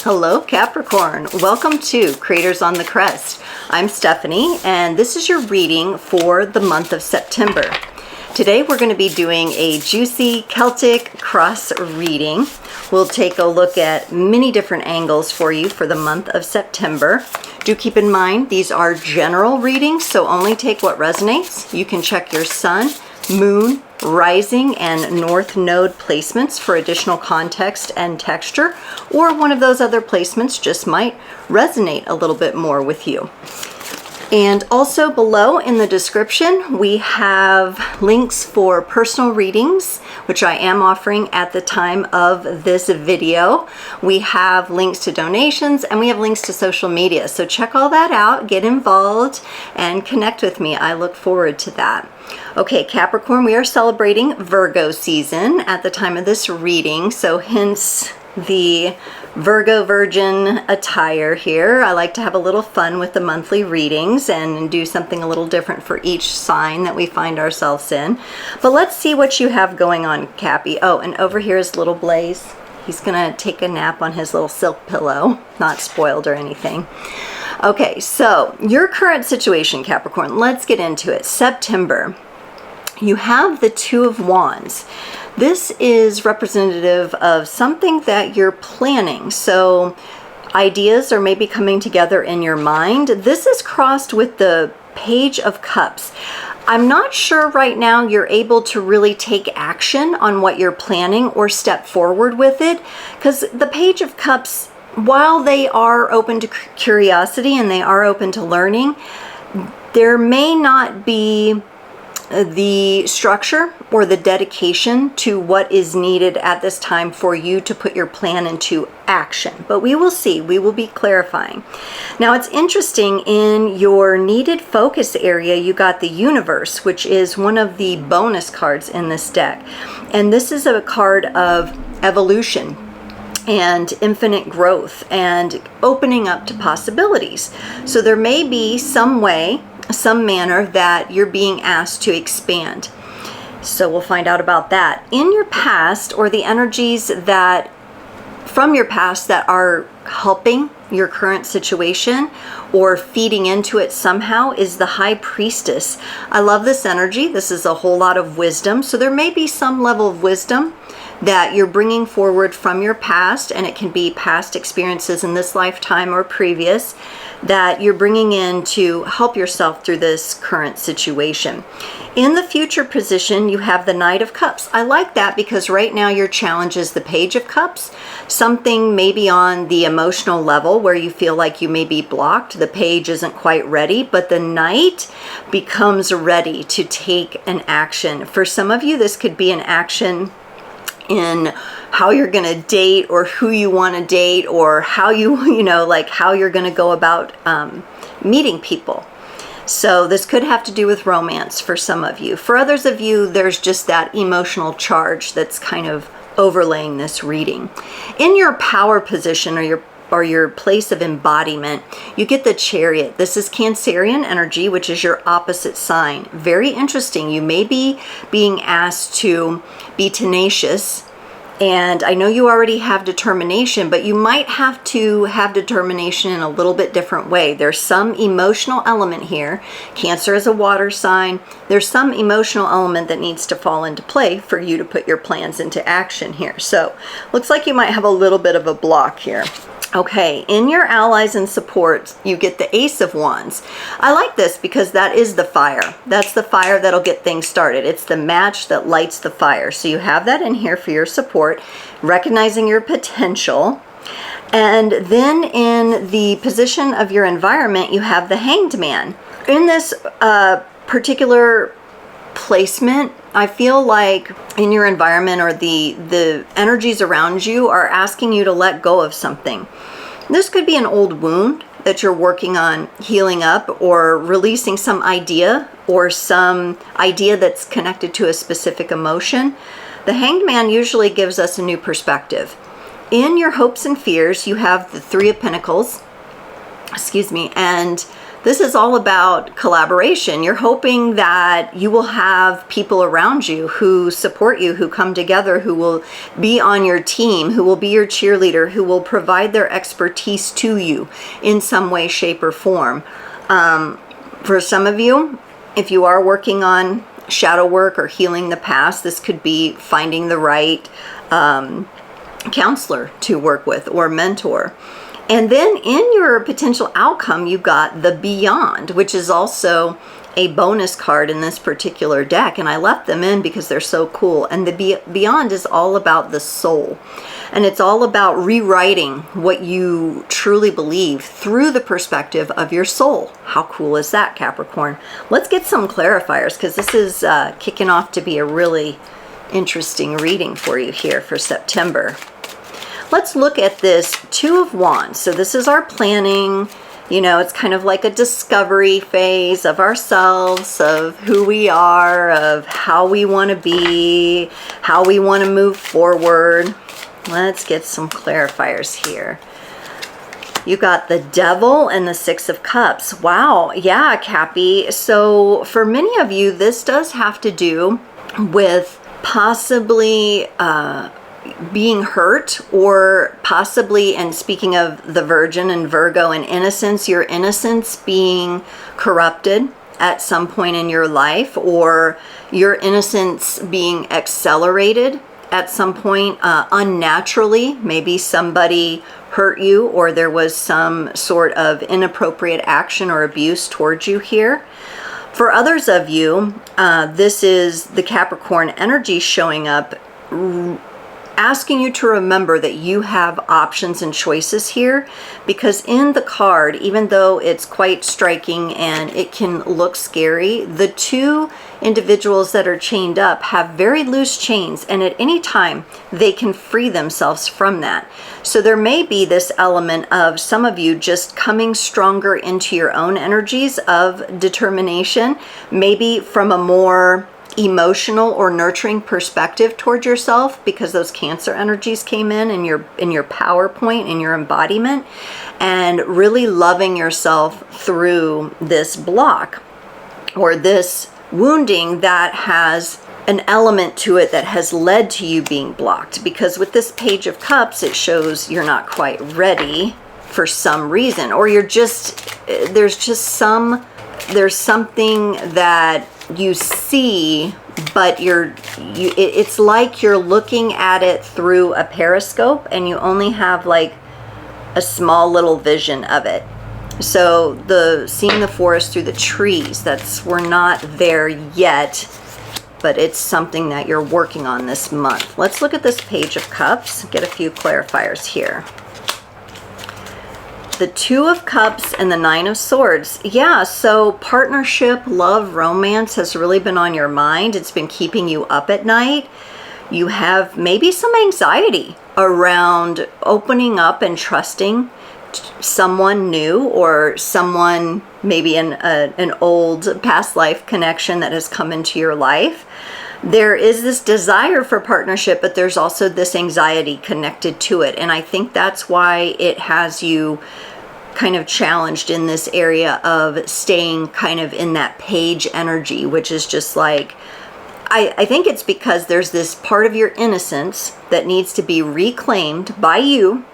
Hello Capricorn, welcome to Creators on the Crest. I'm Stephanie and this is your reading for the month of September. Today we're going to be doing a juicy Celtic cross reading. We'll take a look at many different angles for you for the month of September. Do keep in mind these are general readings, so only take what resonates. You can check your sun, moon, rising, and north node placements for additional context and texture, or one of those other placements just might resonate a little bit more with you. And also below in the description, we have links for personal readings, which I am offering at the time of this video. We have links to donations and we have links to social media. So check all that out, get involved, and connect with me. I look forward to that. Okay, Capricorn, we are celebrating Virgo season at the time of this reading, so hence the Virgo Virgin attire here. I like to have a little fun with the monthly readings and do something a little different for each sign that we find ourselves in. But let's see what you have going on, Cappy. Oh, and over here is little Blaze. He's gonna take a nap on his little silk pillow, not spoiled or anything. Okay, so your current situation, Capricorn, let's get into it. September, you have the Two of Wands. This is representative of something that you're planning. So ideas are maybe coming together in your mind. This is crossed with the Page of Cups. I'm not sure right now you're able to really take action on what you're planning or step forward with it, because the Page of Cups, while they are open to curiosity and they are open to learning, there may not be the structure or the dedication to what is needed at this time for you to put your plan into action. But we will see, we will be clarifying. Now it's interesting, in your needed focus area, you got the Universe, which is one of the bonus cards in this deck. And this is a card of evolution and infinite growth and opening up to possibilities. So there may be some way, some manner that you're being asked to expand. So we'll find out about that. In your past, or the energies that from your past that are helping your current situation or feeding into it somehow, is the High Priestess. I love this energy. This is a whole lot of wisdom. So there may be some level of wisdom that you're bringing forward from your past, and it can be past experiences in this lifetime or previous, that you're bringing in to help yourself through this current situation. In the future position, you have the Knight of Cups. I like that because right now your challenge is the Page of Cups. Something maybe on the emotional level where you feel like you may be blocked. The Page isn't quite ready, but the Knight becomes ready to take an action. For some of you, this could be an action in how you're going to date, or who you want to date, or how like how you're going to go about meeting people. So this could have to do with romance for some of you. For others of you, there's just that emotional charge that's kind of overlaying this reading. In your power position, or your place of embodiment, you get the Chariot. This is Cancerian energy, which is your opposite sign. Very interesting. You may be being asked to be tenacious, and I know you already have determination, but you might have to have determination in a little bit different way. There's some emotional element here. Cancer is a water sign. There's some emotional element that needs to fall into play for you to put your plans into action here. So looks like you might have a little bit of a block here. Okay, in your allies and support, you get the Ace of Wands. I like this because that is the fire. That's the fire that'll get things started. It's the match that lights the fire. So you have that in here for your support, recognizing your potential. And then in the position of your environment, you have the Hanged Man. In this particular placement, I feel like in your environment, or the energies around you are asking you to let go of something. This could be an old wound that you're working on healing up, or releasing some idea, or some idea that's connected to a specific emotion. The Hanged Man usually gives us a new perspective. In your hopes and fears, you have the Three of Pentacles, and This is all about collaboration. You're hoping that you will have people around you who support you, who come together, who will be on your team, who will be your cheerleader, who will provide their expertise to you in some way, shape, or form. For some of you, if you are working on shadow work or healing the past, this could be finding the right counselor to work with or mentor. And then in your potential outcome, you got the Beyond, which is also a bonus card in this particular deck. And I left them in because they're so cool. And the Beyond is all about the soul. And it's all about rewriting what you truly believe through the perspective of your soul. How cool is that, Capricorn? Let's get some clarifiers, because this is kicking off to be a really interesting reading for you here for September. Let's look at this Two of Wands. So this is our planning. You know, it's kind of like a discovery phase of ourselves, of who we are, of how we want to be, how we want to move forward. Let's get some clarifiers here. You got the Devil and the Six of Cups. Wow, yeah, Cappy. So for many of you, this does have to do with possibly being hurt, or possibly, and speaking of the Virgin and Virgo and innocence, your innocence being corrupted at some point in your life, or your innocence being accelerated at some point unnaturally. Maybe somebody hurt you, or there was some sort of inappropriate action or abuse towards you here. For others of you, this is the Capricorn energy showing up, asking you to remember that you have options and choices here, because in the card, even though it's quite striking and it can look scary, the two individuals that are chained up have very loose chains, and at any time they can free themselves from that. So there may be this element of some of you just coming stronger into your own energies of determination, maybe from a more emotional or nurturing perspective toward yourself, because those Cancer energies came in your power point, in your embodiment, and really loving yourself through this block or this wounding that has an element to it that has led to you being blocked. Because with this Page of Cups, it shows you're not quite ready for some reason, or you're just, there's something that you see, but it's like you're looking at it through a periscope and you only have like a small little vision of it. So seeing the forest through the trees, we're not there yet, but it's something that you're working on this month. Let's look at this Page of Cups, get a few clarifiers here. The Two of Cups and the Nine of Swords. Yeah, so partnership, love, romance has really been on your mind. It's been keeping you up at night. You have maybe some anxiety around opening up and trusting someone new, or someone, maybe an old past life connection that has come into your life. There is this desire for partnership, but there's also this anxiety connected to it. And I think that's why it has you kind of challenged in this area of staying kind of in that page energy, which is just like, I think it's because there's this part of your innocence that needs to be reclaimed by you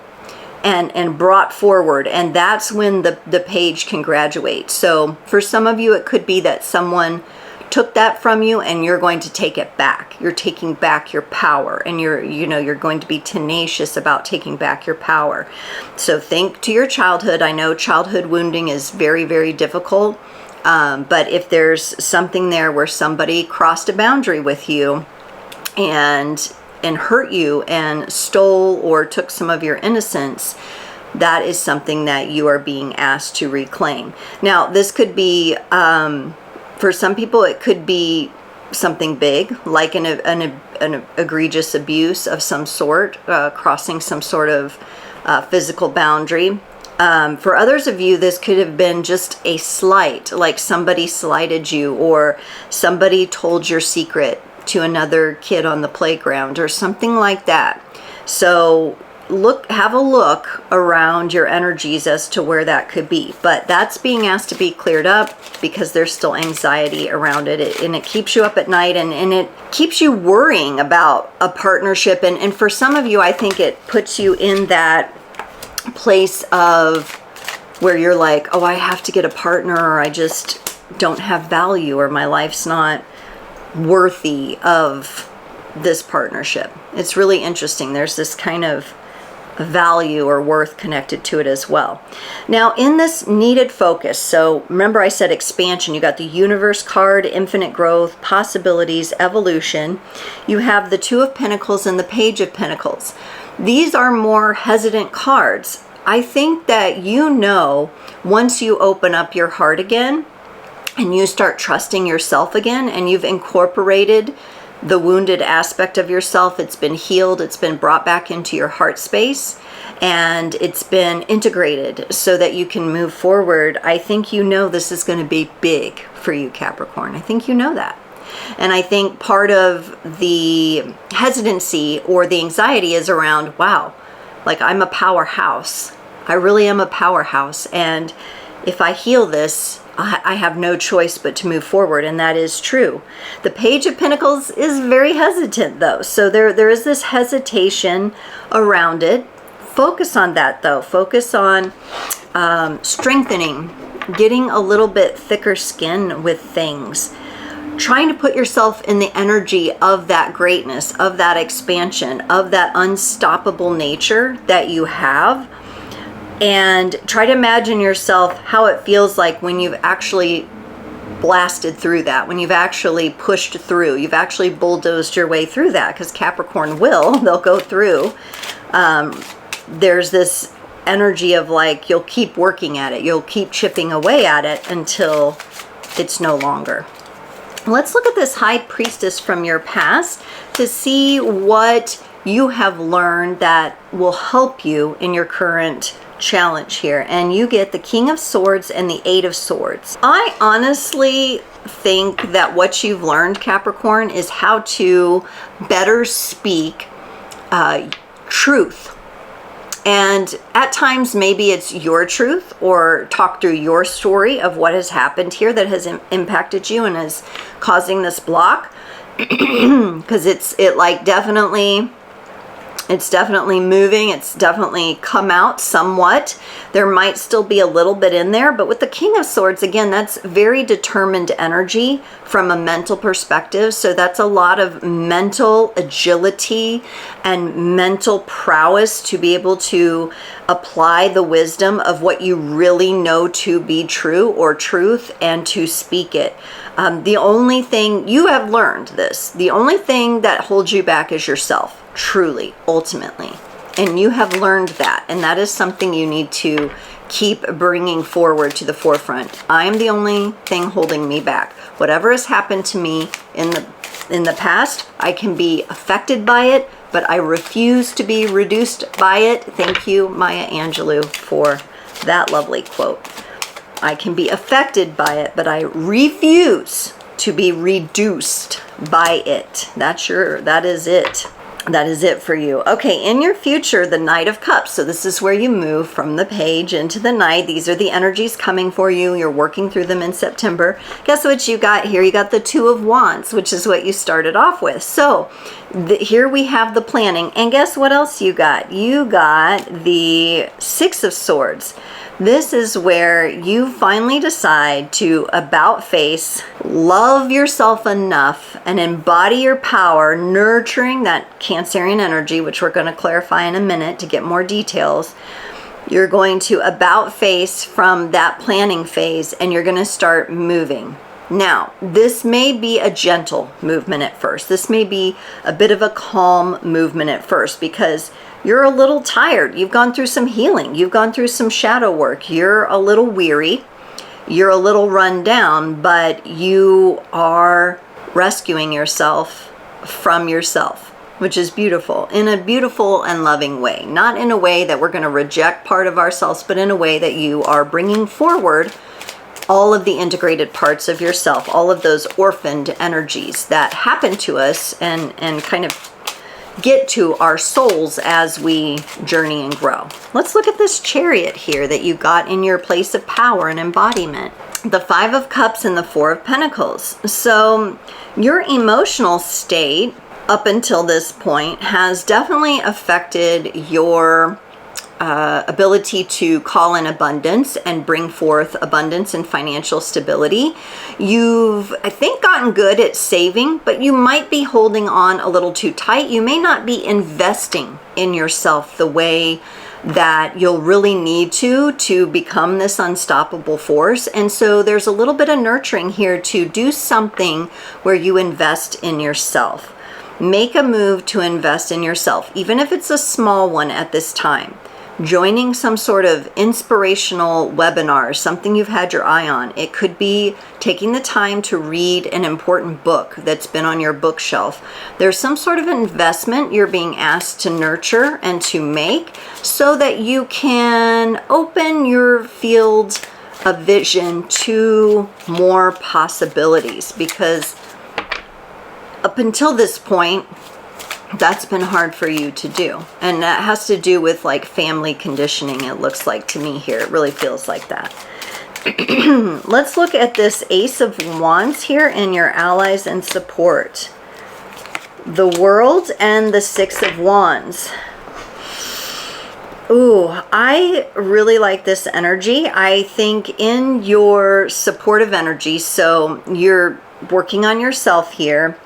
and brought forward, and that's when the page can graduate. So for some of you, it could be that someone took that from you and you're going to take it back. You're taking back your power, and you're going to be tenacious about taking back your power. So think to your childhood. I know childhood wounding is very, very difficult, but if there's something there where somebody crossed a boundary with you and hurt you and stole or took some of your innocence, that is something that you are being asked to reclaim. Now, this could be, for some people, it could be something big, like an egregious abuse of some sort, crossing some sort of physical boundary. For others of you, this could have been just a slight, like somebody slighted you, or somebody told your secret to another kid on the playground, or something like that. So have a look around your energies as to where that could be. But that's being asked to be cleared up because there's still anxiety around it, and it keeps you up at night, and it keeps you worrying about a partnership. And for some of you, I think it puts you in that place of where you're like, oh, I have to get a partner, or I just don't have value, or my life's not worthy of this partnership. It's really interesting. There's this kind of value or worth connected to it as well. Now, in this needed focus, so remember I said expansion, you got the universe card, infinite growth, possibilities, evolution. You have the Two of Pentacles and the Page of Pentacles. These are more hesitant cards. I think that, you know, once you open up your heart again and you start trusting yourself again, and you've incorporated the wounded aspect of yourself, it's been healed, it's been brought back into your heart space, and it's been integrated so that you can move forward. I think you know this is going to be big for you, Capricorn. I think you know that. And I think part of the hesitancy or the anxiety is around, wow, like I'm a powerhouse. I really am a powerhouse. And if I heal this, I have no choice but to move forward, and that is true. The Page of Pentacles is very hesitant, though. So there is this hesitation around it. Focus on that, though. Focus on strengthening, getting a little bit thicker skin with things. Trying to put yourself in the energy of that greatness, of that expansion, of that unstoppable nature that you have. And try to imagine yourself how it feels like when you've actually blasted through that, when you've actually pushed through, you've actually bulldozed your way through that, because Capricorn they'll go through. There's this energy of like, you'll keep working at it, you'll keep chipping away at it until it's no longer. Let's look at this High Priestess from your past to see what you have learned that will help you in your current challenge here. And you get the King of Swords and the Eight of Swords. I honestly think that what you've learned, Capricorn, is how to better speak truth. And at times, maybe it's your truth, or talk through your story of what has happened here that has impacted you and is causing this block. Because it's definitely moving. It's definitely come out somewhat. There might still be a little bit in there, but with the King of Swords, again, that's very determined energy from a mental perspective. So that's a lot of mental agility and mental prowess to be able to apply the wisdom of what you really know to be true or truth, and to speak it. The only thing you have learned the only thing that holds you back is yourself, truly, ultimately. And you have learned that, and that is something you need to keep bringing forward to the forefront. I'm the only thing holding me back. Whatever has happened to me in the past, I can be affected by it, but I refuse to be reduced by it. Thank you, Maya Angelou, for that lovely quote. I can be affected by it, but I refuse to be reduced by it. That is it. That is it for you. Okay, in your future, the Knight of Cups. So this is where you move from the Page into the Knight. These are the energies coming for you. You're working through them in September. Guess what you got here? You got the Two of Wands, which is what you started off with. So here we have the planning. And guess what else you got? You got the Six of Swords. This is where you finally decide to about face, love yourself enough, and embody your power, nurturing that Cancerian energy, which we're going to clarify in a minute to get more details. You're going to about face from that planning phase, and you're going to start moving. Now, this may be a gentle movement at first. This may be a bit of a calm movement at first, because you're a little tired. You've gone through some healing. You've gone through some shadow work. You're a little weary. You're a little run down, but you are rescuing yourself from yourself, which is beautiful, in a beautiful and loving way. Not in a way that we're going to reject part of ourselves, but in a way that you are bringing forward all of the integrated parts of yourself, all of those orphaned energies that happen to us and kind of get to our souls as we journey and grow. Let's look at this Chariot here that you got in your place of power and embodiment. The Five of Cups and the Four of Pentacles. So your emotional state up until this point has definitely affected your ability to call in abundance and bring forth abundance and financial stability. You've, I think, gotten good at saving, but you might be holding on a little too tight. You may not be investing in yourself the way that you'll really need to become this unstoppable force. And so there's a little bit of nurturing here to do something where you invest in yourself. Make a move to invest in yourself, even if it's a small one at this time. Joining some sort of inspirational webinar, something you've had your eye on. It could be taking the time to read an important book that's been on your bookshelf. There's some sort of investment you're being asked to nurture and to make so that you can open your field of vision to more possibilities, because up until this point, that's been hard for you to do. And that has to do with like family conditioning, it looks like to me here. It really feels like that. Let's look at this Ace of Wands here in your allies and support. The World and the Six of Wands. Ooh, I really like this energy. I think in your supportive energy, so you're working on yourself here.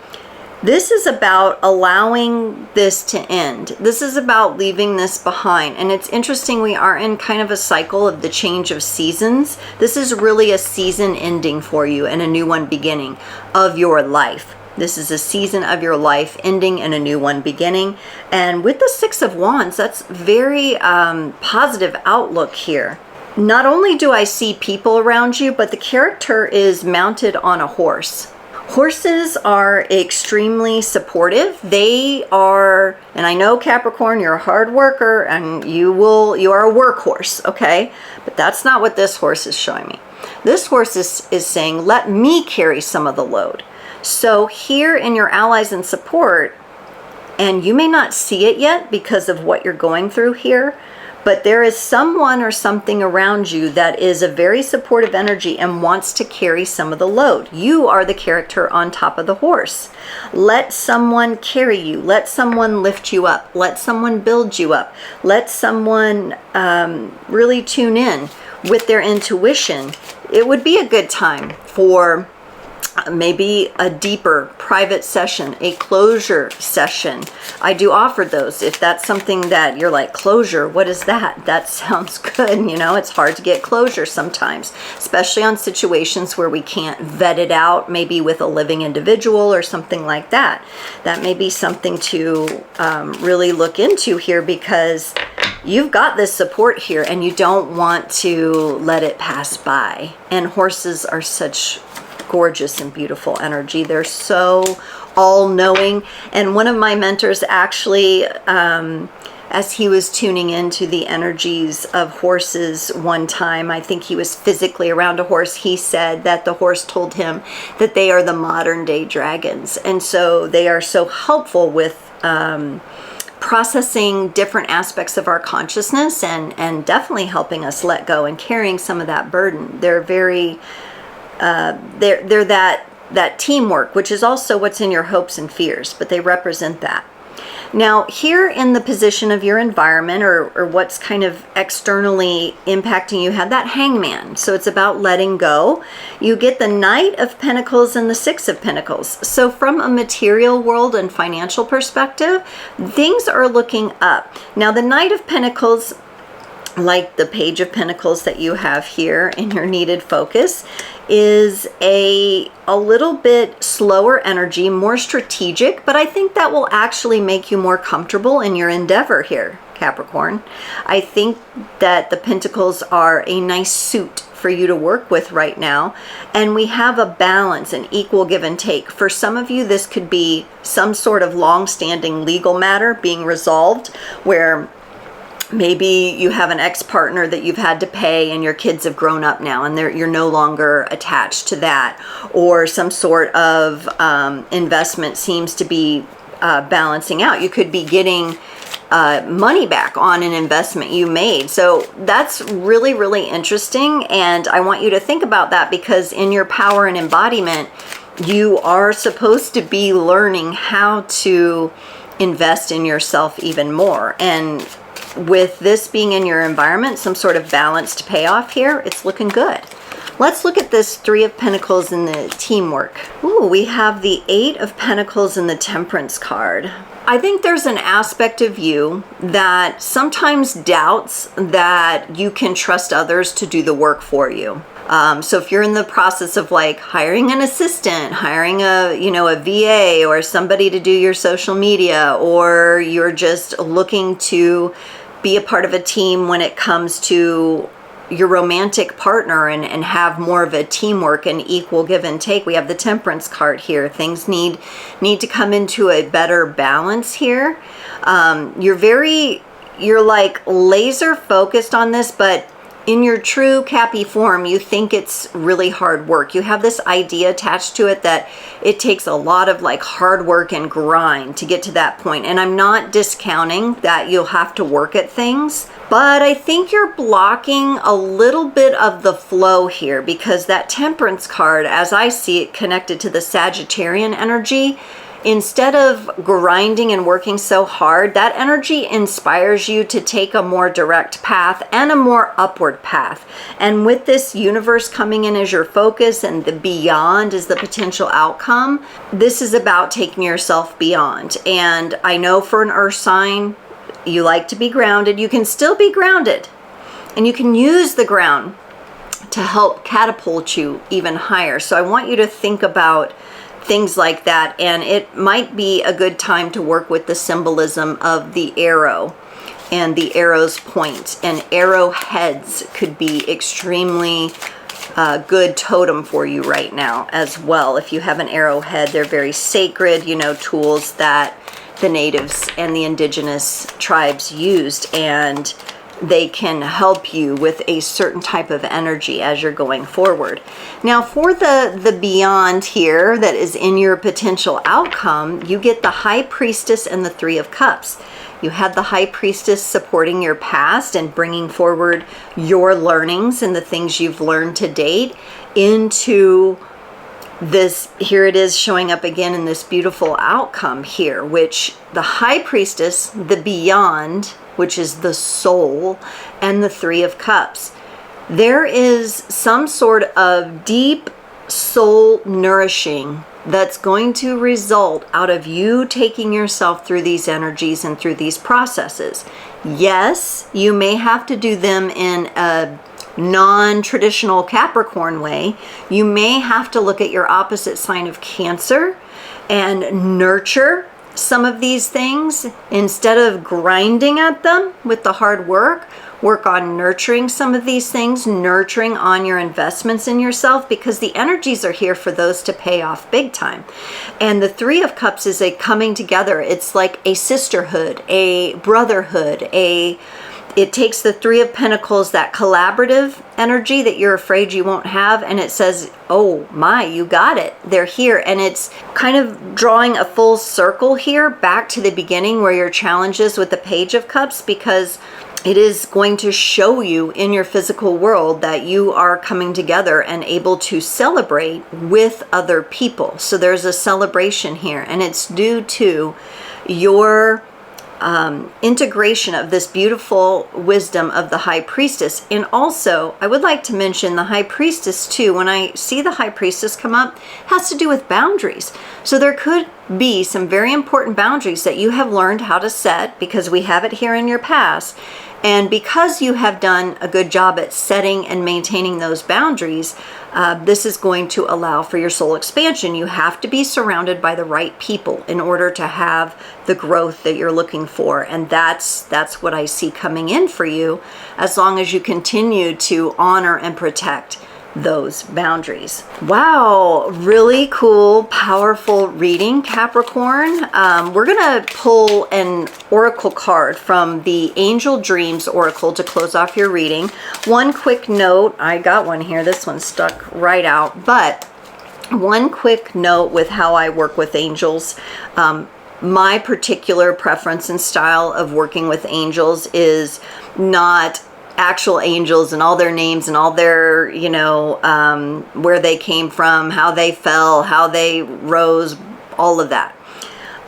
This is about allowing this to end. This is about leaving this behind. And it's interesting, we are in kind of a cycle of the change of seasons. This is really a season ending for you and a new one beginning of your life. This is a season of your life ending and a new one beginning. And with the Six of Wands, that's very positive outlook here. Not only do I see people around you, but the character is mounted on a horse. Horses are extremely supportive. They are, and I know Capricorn, you're a hard worker and you are a workhorse, okay? But that's not what this horse is showing me. This horse is saying, let me carry some of the load. So here in your allies and support, and you may not see it yet because of what you're going through here, but there is someone or something around you that is a very supportive energy and wants to carry some of the load. You are the character on top of the horse. Let someone carry you. Let someone lift you up. Let someone build you up. Let someone really tune in with their intuition. It would be a good time for maybe a deeper private session, a closure session. I do offer those. If that's something that you're like, closure, what is that? That sounds good. You know, it's hard to get closure sometimes, especially on situations where we can't vet it out, maybe with a living individual or something like that. That may be something to really look into here, because you've got this support here and you don't want to let it pass by. And horses are such gorgeous and beautiful energy. They're so all-knowing. And one of my mentors actually, as he was tuning into the energies of horses one time, I think he was physically around a horse, he said that the horse told him that they are the modern day dragons. And so they are so helpful with processing different aspects of our consciousness and definitely helping us let go and carrying some of that burden. They're very they're that teamwork, which is also what's in your hopes and fears, but they represent that. Now, here in the position of your environment or what's kind of externally impacting you, have that Hangman. So it's about letting go. You get the Knight of Pentacles and the Six of Pentacles. So from a material world and financial perspective, things are looking up. Now, the Knight of Pentacles, like the Page of Pentacles that you have here in your needed focus, is a little bit slower energy, more strategic, but I think that will actually make you more comfortable in your endeavor here, Capricorn. I think that the Pentacles are a nice suit for you to work with right now, and we have a balance, an equal give and take. For some of you, this could be some sort of long-standing legal matter being resolved, where maybe you have an ex-partner that you've had to pay and your kids have grown up now and you're no longer attached to that, or some sort of investment seems to be balancing out. You could be getting money back on an investment you made. So that's really, really interesting. And I want you to think about that, because in your power and embodiment, you are supposed to be learning how to invest in yourself even more. And with this being in your environment, some sort of balanced payoff here, it's looking good. Let's look at this Three of Pentacles in the teamwork. Ooh, we have the Eight of Pentacles in the Temperance card. I think there's an aspect of you that sometimes doubts that you can trust others to do the work for you. So if you're in the process of like hiring an assistant, hiring a VA or somebody to do your social media, or you're just looking to be a part of a team when it comes to your romantic partner and have more of a teamwork and equal give and take. We have the Temperance card here. Things need to come into a better balance here. You're like laser focused on this, but in your true Cappy form, you think it's really hard work. You have this idea attached to it that it takes a lot of like hard work and grind to get to that point. And I'm not discounting that you'll have to work at things, but I think you're blocking a little bit of the flow here, because that Temperance card, as I see it connected to the Sagittarian energy, instead of grinding and working so hard, that energy inspires you to take a more direct path and a more upward path. And with this universe coming in as your focus and the beyond is the potential outcome, this is about taking yourself beyond. And I know for an earth sign, you like to be grounded. You can still be grounded, and you can use the ground to help catapult you even higher. So I want you to think about things like that, and it might be a good time to work with the symbolism of the arrow and the arrow's point. And arrowheads could be extremely good totem for you right now as well. If you have an arrowhead, they're very sacred, tools that the natives and the indigenous tribes used, and they can help you with a certain type of energy as you're going forward. Now for the beyond here that is in your potential outcome, you get the High Priestess and the Three of Cups. You had the High Priestess supporting your past and bringing forward your learnings and the things you've learned to date into this. Here it is showing up again in this beautiful outcome here, which the High Priestess, the beyond, which is the soul, and the Three of Cups. There is some sort of deep soul nourishing that's going to result out of you taking yourself through these energies and through these processes. Yes, you may have to do them in a non-traditional Capricorn way. You may have to look at your opposite sign of Cancer and nurture some of these things instead of grinding at them with the hard work. Work on nurturing some of these things, nurturing on your investments in yourself, because the energies are here for those to pay off big time. And the Three of Cups is a coming together. It's like a sisterhood, a brotherhood, it takes the Three of Pentacles, that collaborative energy that you're afraid you won't have, and it says, oh my, you got it. They're here. And it's kind of drawing a full circle here back to the beginning where your challenge is with the Page of Cups, because it is going to show you in your physical world that you are coming together and able to celebrate with other people. So there's a celebration here, and it's due to your integration of this beautiful wisdom of the High Priestess. And also, I would like to mention the High Priestess too. When I see the High Priestess come up, has to do with boundaries. So there could be some very important boundaries that you have learned how to set, because we have it here in your past. And because you have done a good job at setting and maintaining those boundaries, this is going to allow for your soul expansion. You have to be surrounded by the right people in order to have the growth that you're looking for. And that's what I see coming in for you, as long as you continue to honor and protect those boundaries. Wow, really cool, powerful reading, Capricorn. We're gonna pull an oracle card from the Angel Dreams Oracle to close off your reading. One quick note, I got one here, this one stuck right out, but one quick note with how I work with angels. My particular preference and style of working with angels is not actual angels and all their names and all their, you know, where they came from, how they fell, how they rose, all of that.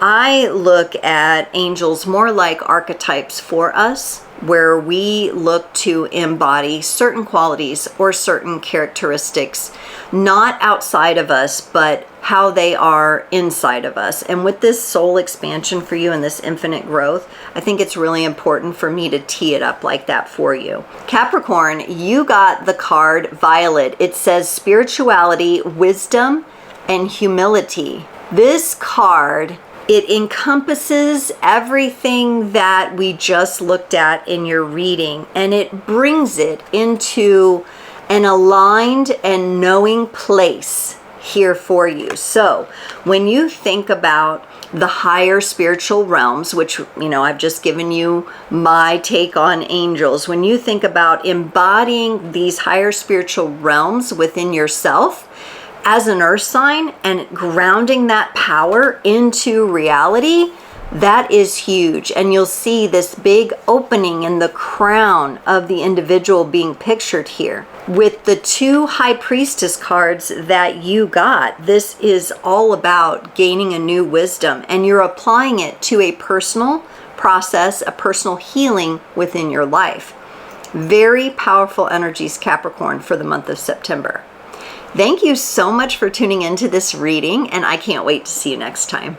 I look at angels more like archetypes for us, where we look to embody certain qualities or certain characteristics, not outside of us, but how they are inside of us. And with this soul expansion for you and this infinite growth, I think it's really important for me to tee it up like that for you. Capricorn, you got the card Violet. It says spirituality, wisdom, and humility. This card, it encompasses everything that we just looked at in your reading, and it brings it into an aligned and knowing place here for you. So when you think about the higher spiritual realms, which, you know, I've just given you my take on angels, when you think about embodying these higher spiritual realms within yourself as an earth sign and grounding that power into reality, that is huge. And you'll see this big opening in the crown of the individual being pictured here. With the 2 High Priestess cards that you got, this is all about gaining a new wisdom, and you're applying it to a personal process, a personal healing within your life. Very powerful energies, Capricorn, for the month of September. Thank you so much for tuning into this reading, and I can't wait to see you next time.